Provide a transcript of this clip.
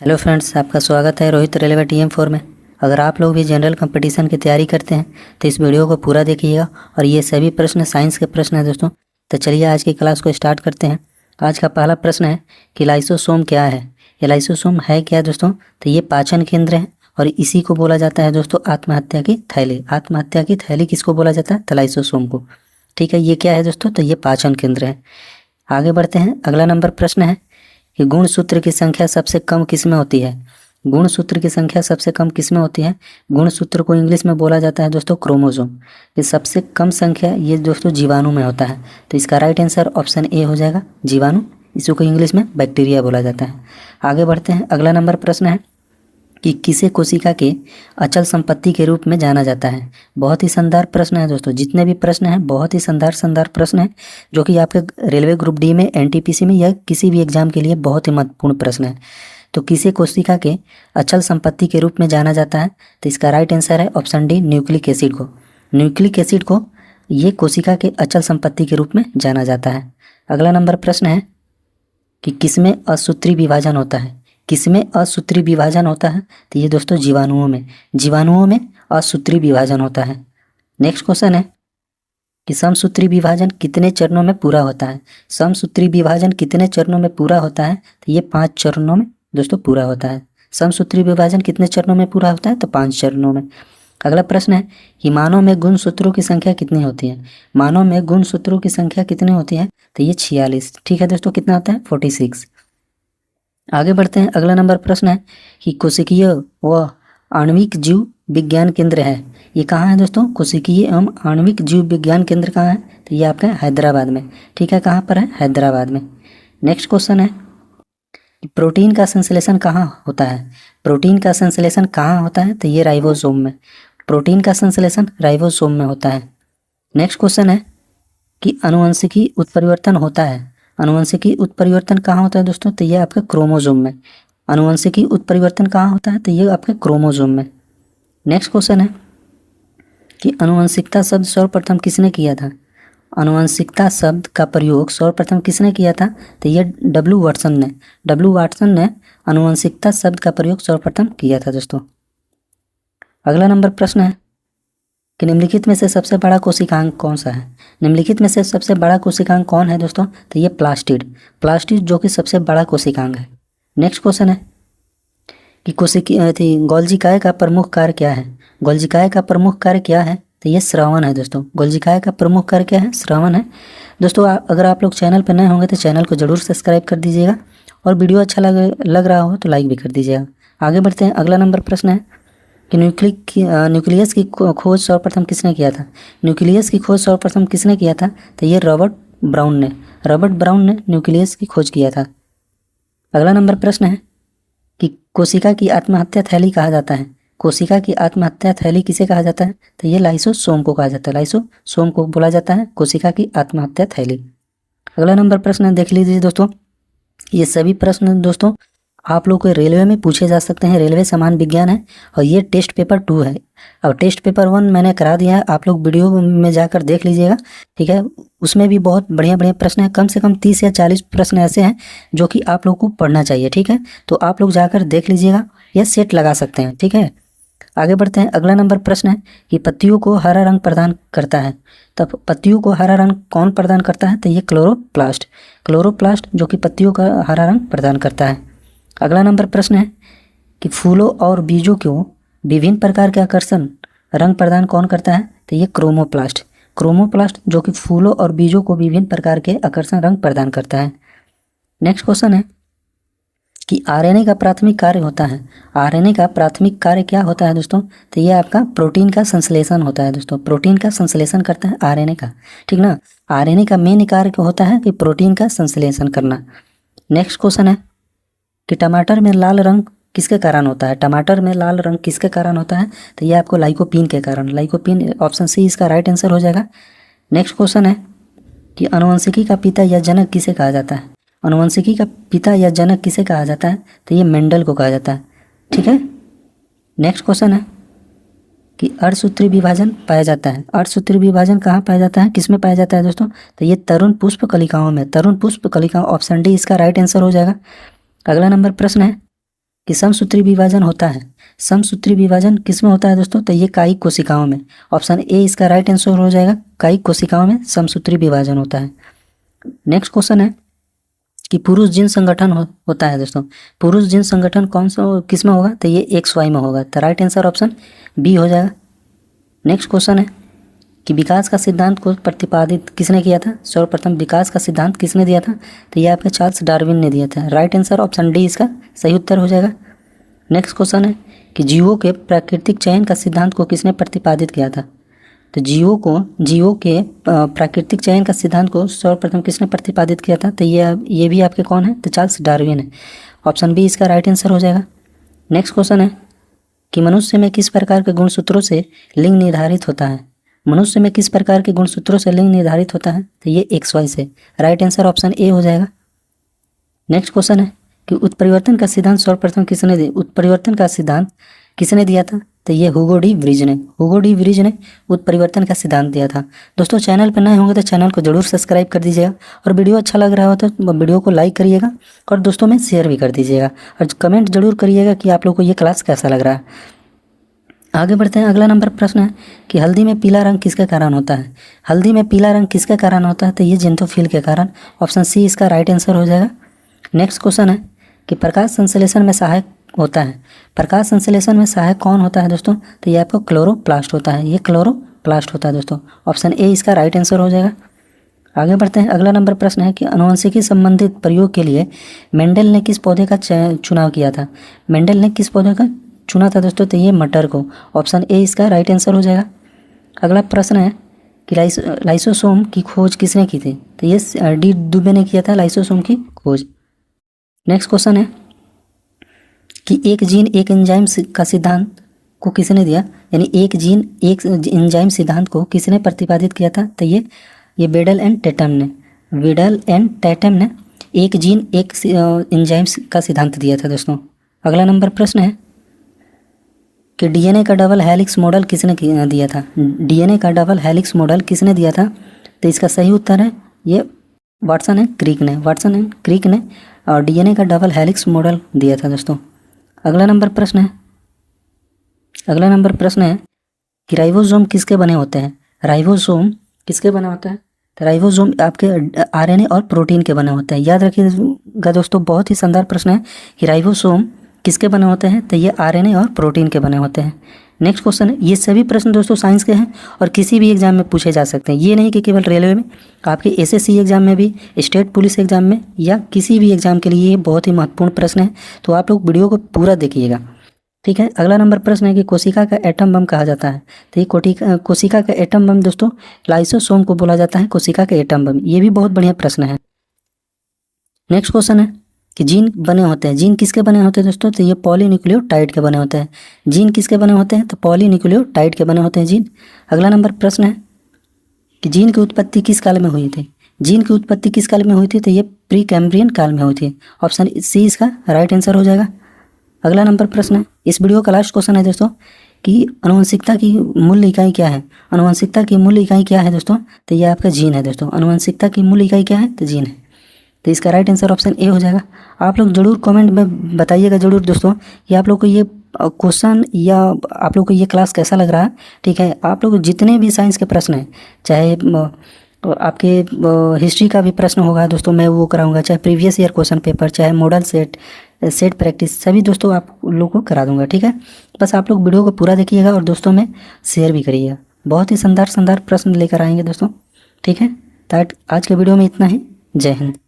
Hello friends, आपका स्वागत है रोहित रेलवे TM4 में। अगर आप लोग भी जनरल कंपटीशन की तैयारी करते हैं तो इस वीडियो को पूरा देखिएगा। और ये सभी प्रश्न साइंस के प्रश्न हैं दोस्तों। तो चलिए आज की क्लास को स्टार्ट करते हैं। आज का पहला प्रश्न है कि लाइसोसोम क्या है। ये लाइसोसोम है क्या दोस्तों? तो ये पाचन केंद्र है और इसी को बोला जाता है दोस्तों आत्महत्या की थैली। आत्महत्या की थैली किसको बोला जाता है? तो लाइसोसोम को। ठीक है, ये क्या है दोस्तों? तो ये पाचन केंद्र है। आगे बढ़ते हैं। अगला नंबर प्रश्न है कि गुणसूत्र की संख्या सबसे कम किसमें होती है? गुणसूत्र की संख्या सबसे कम किसमें होती है? गुणसूत्र को इंग्लिश में बोला जाता है दोस्तों क्रोमोसोम। ये सबसे कम संख्या ये दोस्तों जीवाणु में होता है। तो इसका राइट आंसर ऑप्शन ए हो जाएगा, जीवाणु। इसको इंग्लिश में बैक्टीरिया बोला जाता है। आगे बढ़ते हैं। अगला नंबर प्रश्न है कि किसे कोशिका के अचल संपत्ति के रूप में जाना जाता है? बहुत ही शानदार प्रश्न है दोस्तों। जितने भी प्रश्न हैं बहुत ही शानदार प्रश्न है, जो कि आपके रेलवे ग्रुप डी में, NTPC में या किसी भी एग्जाम के लिए बहुत ही महत्वपूर्ण प्रश्न है। तो किसे कोशिका के अचल संपत्ति के रूप में जाना जाता है? तो इसका राइट आंसर है ऑप्शन डी, न्यूक्लिक एसिड को। न्यूक्लिक एसिड को ये कोशिका के अचल संपत्ति के रूप में जाना जाता है। अगला नंबर प्रश्न है कि किसमें असूत्री विभाजन होता है? किसमें असूत्री विभाजन होता है? तो ये दोस्तों जीवाणुओं में असूत्री विभाजन होता है। नेक्स्ट क्वेश्चन है कि समसूत्री विभाजन कितने चरणों में पूरा होता है? समसूत्री विभाजन कितने चरणों में पूरा होता है? तो ये 5 चरणों में दोस्तों पूरा होता है। समसूत्री विभाजन कितने चरणों में पूरा होता है? तो 5 चरणों में। अगला प्रश्न है कि मानव में गुणसूत्रों की संख्या कितनी होती है? मानव में गुणसूत्रों की संख्या कितनी होती है? तो ये 46। ठीक है दोस्तों, कितना होता है? 46। आगे बढ़ते हैं। अगला नंबर प्रश्न है कि कोशिकीय व आणविक जीव विज्ञान केंद्र है, ये कहाँ है दोस्तों? कोशिकीय एवं आणविक जीव विज्ञान केंद्र कहाँ है? तो ये आपका हैदराबाद में। ठीक है, कहाँ पर है? हैदराबाद में। नेक्स्ट क्वेश्चन है कि प्रोटीन का संश्लेषण कहाँ होता है? प्रोटीन का संश्लेषण कहाँ होता है? तो ये राइबोसोम में। प्रोटीन का संश्लेषण राइबोसोम में होता है। नेक्स्ट क्वेश्चन है कि अनुवंशिकी उत्परिवर्तन होता है। अनुवंशिकी उत्परिवर्तन कहाँ होता है दोस्तों? तो ये आपके क्रोमोसोम में। अनुवंशिकी उत्परिवर्तन कहाँ होता है? तो ये आपके क्रोमोसोम में। नेक्स्ट क्वेश्चन है कि अनुवंशिकता शब्द सर्वप्रथम किसने किया था? अनुवंशिकता शब्द का प्रयोग सर्वप्रथम किसने किया था? तो ये W. वाटसन ने। W. वाटसन ने अनुवंशिकता शब्द का प्रयोग सर्वप्रथम किया था दोस्तों। अगला नंबर प्रश्न है कि निम्नलिखित में से सबसे बड़ा कोशिकांग कौन सा है? निम्नलिखित में से सबसे बड़ा कोशिकांग कौन है दोस्तों? तो ये प्लास्टिड। प्लास्टिड जो कि सबसे बड़ा कोशिकांग है। नेक्स्ट क्वेश्चन है कि गोल्जिकाय का प्रमुख कार्य क्या है? गोल्जिकाय का प्रमुख कार्य क्या है? तो ये श्रवण है दोस्तों। गोल्जिकाय का प्रमुख कार्य क्या है? श्रवण है दोस्तों। अगर आप लोग चैनल पर नए होंगे तो चैनल को जरूर सब्सक्राइब कर दीजिएगा, और वीडियो अच्छा लग रहा हो तो लाइक भी कर दीजिएगा। आगे बढ़ते हैं। अगला नंबर प्रश्न है कि न्यूक्लियस की खोज सर्वप्रथम किसने किया था? न्यूक्लियस की खोज सर्वप्रथम किसने किया था? तो ये रॉबर्ट ब्राउन ने। रॉबर्ट ब्राउन ने न्यूक्लियस की खोज किया था। अगला नंबर प्रश्न है कि कोशिका की आत्महत्या थैली कहा जाता है। कोशिका की आत्महत्या थैली किसे कहा जाता है? तो ये लाइसोसोम को कहा जाता है। लाइसोसोम को बोला जाता है कोशिका की आत्महत्या थैली। अगला नंबर प्रश्न देख लीजिए दोस्तों। ये सभी प्रश्न दोस्तों आप लोग को रेलवे में पूछे जा सकते हैं। रेलवे समान विज्ञान है और ये टेस्ट पेपर 2 है। अब टेस्ट पेपर 1 मैंने करा दिया है, आप लोग वीडियो में जाकर देख लीजिएगा। ठीक है, उसमें भी बहुत बढ़िया प्रश्न है। कम से कम 30 या 40 प्रश्न ऐसे हैं जो कि आप लोग को पढ़ना चाहिए। ठीक है, तो आप लोग जाकर देख लीजिएगा या सेट लगा सकते हैं। ठीक है, आगे बढ़ते हैं। अगला नंबर प्रश्न है कि पत्तियों को हरा रंग प्रदान करता है। तब पत्तियों को हरा रंग कौन प्रदान करता है? तो ये क्लोरोप्लास्ट। क्लोरोप्लास्ट जो कि पत्तियों का हरा रंग प्रदान करता है। अगला नंबर प्रश्न है कि फूलों और बीजों को विभिन्न प्रकार के आकर्षण रंग प्रदान कौन करता है? तो ये क्रोमोप्लास्ट। क्रोमोप्लास्ट जो कि फूलों और बीजों को विभिन्न प्रकार के आकर्षण रंग प्रदान करता है। नेक्स्ट क्वेश्चन है कि RNA का प्राथमिक कार्य होता है। RNA का प्राथमिक कार्य क्या होता है दोस्तों? तो ये आपका प्रोटीन का संश्लेषण होता है दोस्तों। प्रोटीन का संश्लेषण करता है RNA का। ठीक ना, RNA का मेन कार्य होता है कि प्रोटीन का संश्लेषण करना। नेक्स्ट क्वेश्चन है कि टमाटर में लाल रंग किसके कारण होता है? टमाटर में लाल रंग किसके कारण होता है? तो ये आपको लाइकोपीन के कारण। लाइकोपीन ऑप्शन सी इसका राइट आंसर हो जाएगा। नेक्स्ट क्वेश्चन है कि अनुवंशिकी का पिता या जनक किसे कहा जाता है? अनुवंशिकी का पिता या जनक किसे कहा जाता है? तो ये मेंडल को कहा जाता है। ठीक है, नेक्स्ट क्वेश्चन है कि अर्धसूत्री विभाजन पाया जाता है। अर्धसूत्री विभाजन कहाँ पाया जाता है? किस में पाया जाता है दोस्तों? तो ये तरुण पुष्प कलिकाओं में। तरुण पुष्प कलिकाओं, ऑप्शन डी इसका राइट आंसर हो जाएगा। अगला नंबर प्रश्न है कि समसूत्री विभाजन होता है। समसूत्री विभाजन किस में होता है दोस्तों? तो ये कायिक कोशिकाओं में। ऑप्शन ए इसका राइट आंसर हो जाएगा, कायिक कोशिकाओं में समसूत्री विभाजन होता है। नेक्स्ट क्वेश्चन है कि पुरुष जीन संगठन होता है दोस्तों। पुरुष जीन संगठन कौन सा किस में होगा? तो ये XY में होगा। तो राइट आंसर ऑप्शन बी हो जाएगा। नेक्स्ट क्वेश्चन है कि विकास का सिद्धांत को प्रतिपादित किसने किया था? सर्वप्रथम विकास का सिद्धांत किसने दिया था? तो ये आपका चार्ल्स डार्विन ने दिया था। राइट आंसर ऑप्शन डी इसका सही उत्तर हो जाएगा। नेक्स्ट क्वेश्चन है कि जीवों के प्राकृतिक चयन का सिद्धांत को किसने प्रतिपादित किया था? तो जीवों के प्राकृतिक चयन का सिद्धांत को सर्वप्रथम किसने प्रतिपादित किया था? तो ये भी आपके कौन है? तो चार्ल्स डार्विन है। ऑप्शन बी इसका राइट आंसर हो जाएगा। नेक्स्ट क्वेश्चन है कि मनुष्य में किस प्रकार के गुणसूत्रों से लिंग निर्धारित होता है? मनुष्य में किस प्रकार के गुणसूत्रों से लिंग निर्धारित होता है? तो ये XY से। राइट आंसर ऑप्शन ए हो जाएगा। नेक्स्ट क्वेश्चन है कि उत्परिवर्तन का सिद्धांत सर्वप्रथम किसने दिया? उत्परिवर्तन का सिद्धांत किसने दिया था? तो ये हुगो डी व्रिज ने उत्परिवर्तन का सिद्धांत दिया था। दोस्तों चैनल पर नए होंगे तो चैनल को जरूर सब्सक्राइब कर दीजिएगा, और वीडियो अच्छा लग रहा हो तो वीडियो को लाइक करिएगा और दोस्तों में शेयर भी कर दीजिएगा, और कमेंट जरूर करिएगा कि आप लोग को ये क्लास कैसा लग रहा है। आगे बढ़ते हैं। अगला नंबर प्रश्न है कि हल्दी में पीला रंग किसके कारण होता है? हल्दी में पीला रंग किसके कारण होता है? तो ये जेंथोफिल के कारण। ऑप्शन सी इसका राइट आंसर हो जाएगा। नेक्स्ट क्वेश्चन है कि प्रकाश संश्लेषण में सहायक होता है। प्रकाश संश्लेषण में सहायक कौन होता है दोस्तों? तो ये आपको क्लोरोप्लास्ट होता है। ये क्लोरोप्लास्ट होता है दोस्तों। ऑप्शन ए इसका राइट आंसर हो जाएगा। आगे बढ़ते हैं। अगला नंबर प्रश्न है कि आनुवंशिकी संबंधित प्रयोग के लिए मेंडल ने किस पौधे का चुनाव किया था? मेंडल ने किस पौधे का चुना था दोस्तों? तो ये मटर को। ऑप्शन ए इसका राइट आंसर हो जाएगा। अगला प्रश्न है कि लाइसोसोम की खोज किसने की थी? तो ये डी दुबे ने किया था लाइसोसोम की खोज। नेक्स्ट क्वेश्चन है कि एक जीन एक एंजाइम का सिद्धांत को किसने दिया? यानी एक जीन एक एंजाइम सिद्धांत को किसने प्रतिपादित किया था? तो ये वेडल एंड टैटम ने एक जीन एक एंजाइम का सिद्धांत दिया था दोस्तों। अगला नंबर प्रश्न है कि डीएनए का डबल हेलिक्स मॉडल किसने दिया था? डीएनए का डबल हेलिक्स मॉडल किसने दिया था? तो इसका सही उत्तर है ये वाटसन एंड क्रिक ने और डीएनए का डबल हेलिक्स मॉडल दिया था दोस्तों। अगला नंबर प्रश्न है कि राइबोसोम किसके बने होते हैं? राइबोसोम किसके बने होते हैं? तो राइबोसोम आपके आरएनए और प्रोटीन के बने होते हैं। याद रखिएगा दोस्तों, बहुत ही शानदार प्रश्न है कि राइबोसोम किसके बने होते हैं? तो ये आरएनए और प्रोटीन के बने होते हैं। नेक्स्ट क्वेश्चन है, ये सभी प्रश्न दोस्तों साइंस के हैं और किसी भी एग्जाम में पूछे जा सकते हैं। ये नहीं कि केवल रेलवे में, आपके एसएससी एग्जाम में भी, स्टेट पुलिस एग्जाम में, या किसी भी एग्जाम के लिए ये बहुत ही महत्वपूर्ण प्रश्न है। तो आप लोग वीडियो को पूरा देखिएगा, ठीक है। अगला नंबर प्रश्न है कि कोशिका का एटम बम कहा जाता है। तो ये कोशिका का एटम बम दोस्तों लाइसोसोम को बोला जाता है, कोशिका का एटम बम। ये भी बहुत बढ़िया प्रश्न है। नेक्स्ट क्वेश्चन है कि जीन बने होते हैं। जीन किसके बने होते हैं दोस्तों? तो ये पॉलीन्यूक्लियोटाइड के बने होते हैं। जीन किसके बने होते हैं? तो पॉलीन्यूक्लियोटाइड के बने होते हैं जीन। अगला नंबर प्रश्न है कि जीन की उत्पत्ति किस काल में हुई थी? जीन की उत्पत्ति किस काल में हुई थी? तो ये प्री कैम्ब्रियन काल में हुई थी। ऑप्शन सी इसका राइट आंसर हो जाएगा। अगला नंबर प्रश्न है, इस वीडियो का लास्ट क्वेश्चन है दोस्तों कि आनुवंशिकता की मूल इकाई क्या है? आनुवंशिकता की मूल इकाई क्या है दोस्तों? तो ये आपका जीन है दोस्तों। आनुवंशिकता की मूल इकाई क्या है? तो जीन है। तो इसका राइट आंसर ऑप्शन ए हो जाएगा। आप लोग जरूर कमेंट में बताइएगा जरूर दोस्तों कि आप लोग को ये क्वेश्चन या आप लोग को ये क्लास कैसा लग रहा है, ठीक है। आप लोग जितने भी साइंस के प्रश्न हैं, चाहे आपके हिस्ट्री का भी प्रश्न होगा दोस्तों, मैं वो कराऊंगा, चाहे प्रीवियस ईयर क्वेश्चन पेपर, चाहे मॉडल सेट प्रैक्टिस, सभी दोस्तों आप लोग को करा दूंगा, ठीक है। बस आप लोग वीडियो को पूरा देखिएगा और दोस्तों में शेयर भी करिएगा। बहुत ही शानदार प्रश्न लेकर आएंगे दोस्तों, ठीक है। तो आज के वीडियो में इतना ही। जय हिंद।